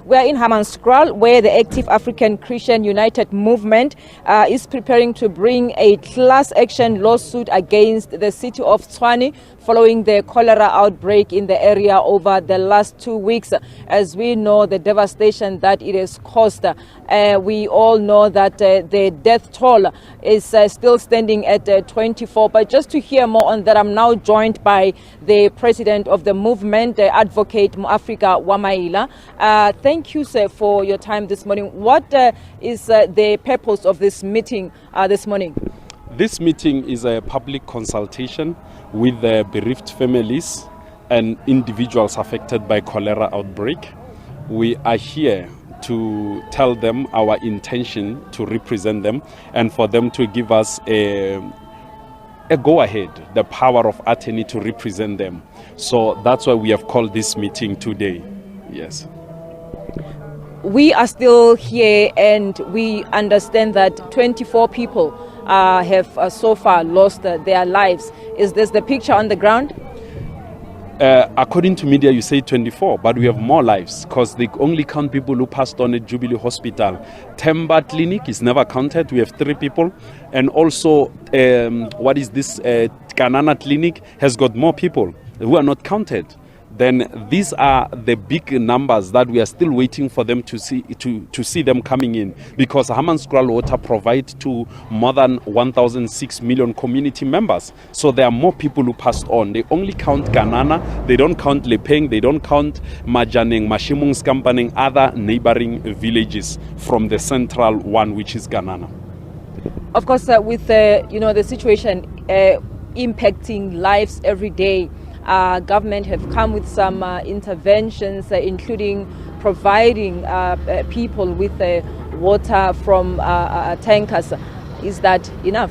We are in Hammanskraal, where the Active African Christian United Movement is preparing to bring a class action lawsuit against the City of Tshwane following the cholera outbreak in the area over the last 2 weeks. As we know, the devastation that it has caused, we all know that the death toll is still standing at 24. But just to hear more on that, I'm now joined by the president of the movement, Advocate Muafrika Wamaila. Thank you, sir, for your time this morning. What is the purpose of this meeting this morning? This meeting is a public consultation with the bereaved families and individuals affected by cholera outbreak. We are here to tell them our intention to represent them and for them to give us a go-ahead, the power of attorney to represent them. So that's why we have called this meeting today. Yes. We are still here and we understand that 24 people have so far lost their lives. Is this the picture on the ground? According to media, you say 24, but we have more lives because they only count people who passed on at Jubilee Hospital. Temba Clinic is never counted. We have 3 people. And also, Kanana Clinic has got more people who are not counted. Then these are the big numbers that we are still waiting for them to see them coming in, because Hammanskraal water provides to more than 1,006 million community members. So there are more people who passed on. They only count Kanana, they don't count Lepeng, they don't count Majaneng, Hammanskraal, other neighboring villages from the central one, which is Kanana. Of course, with the situation impacting lives every day, government have come with some interventions, including providing people with water from tankers. Is that enough?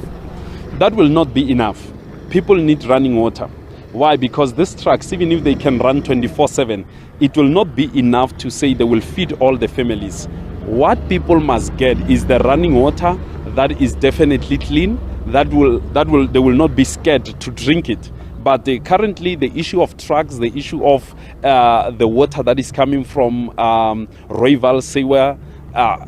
That will not be enough. People need running water. Why? Because these trucks, even if they can run 24/7, it will not be enough to say they will feed all the families. What people must get is the running water that is definitely clean, they will not be scared to drink it. But currently, the issue of trucks, the issue of the water that is coming from Rooiwal sewer,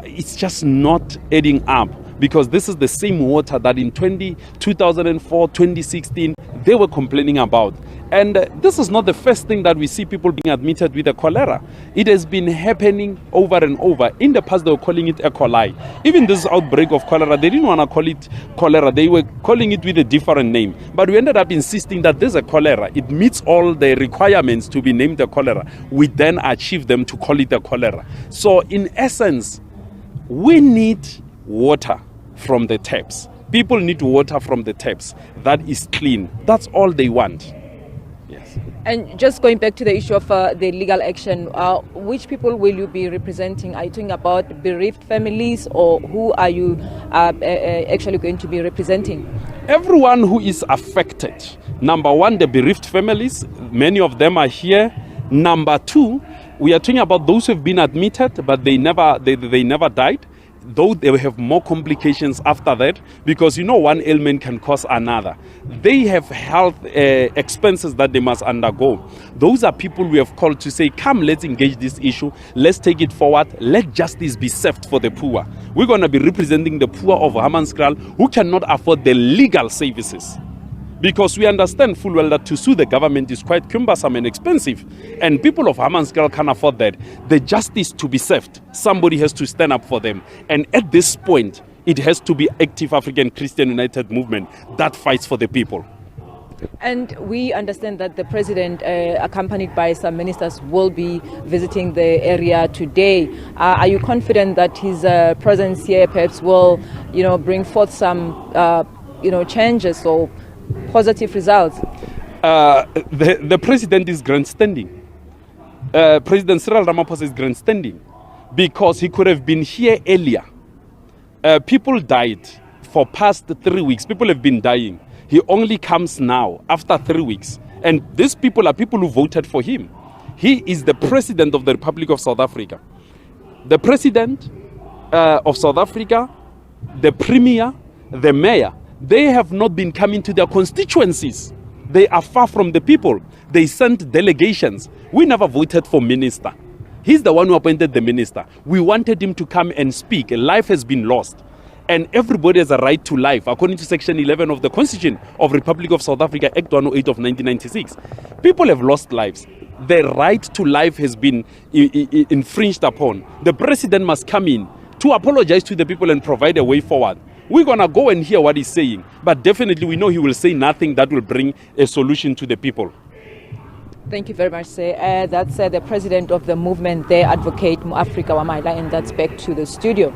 it's just not adding up, because this is the same water that in 2004, 2016, they were complaining about. And this is not the first thing that we see people being admitted with the cholera. It has been happening over and over. In the past, they were calling it E. coli. Even this outbreak of cholera, they didn't want to call it cholera. They were calling it with a different name. But we ended up insisting that there's a cholera. It meets all the requirements to be named a cholera. We then achieved them to call it a cholera. So in essence, we need water from the taps. People need water from the taps that is clean. That's all they want. Yes. And just going back to the issue of the legal action, which people will you be representing? Are you talking about bereaved families, or who are you actually going to be representing? Everyone who is affected. Number one, the bereaved families. Many of them are here. Number two, we are talking about those who have been admitted, but they never died. Though they will have more complications after that, because one ailment can cause another. They have health expenses that they must undergo. Those are people we have called to say, come, let's engage this issue, let's take it forward, let justice be served for the poor. We're going to be representing the poor of Hammanskraal who cannot afford the legal services. Because we understand full well that to sue the government is quite cumbersome and expensive. And people of Hammanskraal can't afford that. The justice to be served, somebody has to stand up for them. And at this point, it has to be Active African Christian United Movement that fights for the people. And we understand that the president, accompanied by some ministers, will be visiting the area today. Are you confident that his presence here perhaps will, bring forth some, changes or positive results? The president is grandstanding. President Cyril Ramaphosa is grandstanding because he could have been here earlier. People died for past 3 weeks. People have been dying. He only comes now after 3 weeks. And these people are people who voted for him. He is the president of the Republic of South Africa. The president of South Africa, the premier, the mayor, they have not been coming to their constituencies. They are far from the people. They sent delegations. We never voted for minister. He's the one who appointed the minister. We wanted him to come and speak. Life has been lost. And everybody has a right to life, according to Section 11 of the Constitution of Republic of South Africa, Act 108 of 1996. People have lost lives. The right to life has been infringed upon. The president must come in to apologize to the people and provide a way forward. We're going to go and hear what he's saying. But definitely we know he will say nothing that will bring a solution to the people. Thank you very much, sir. That's the president of the movement there, Advocate Muafrika Wamaila, and that's back to the studio.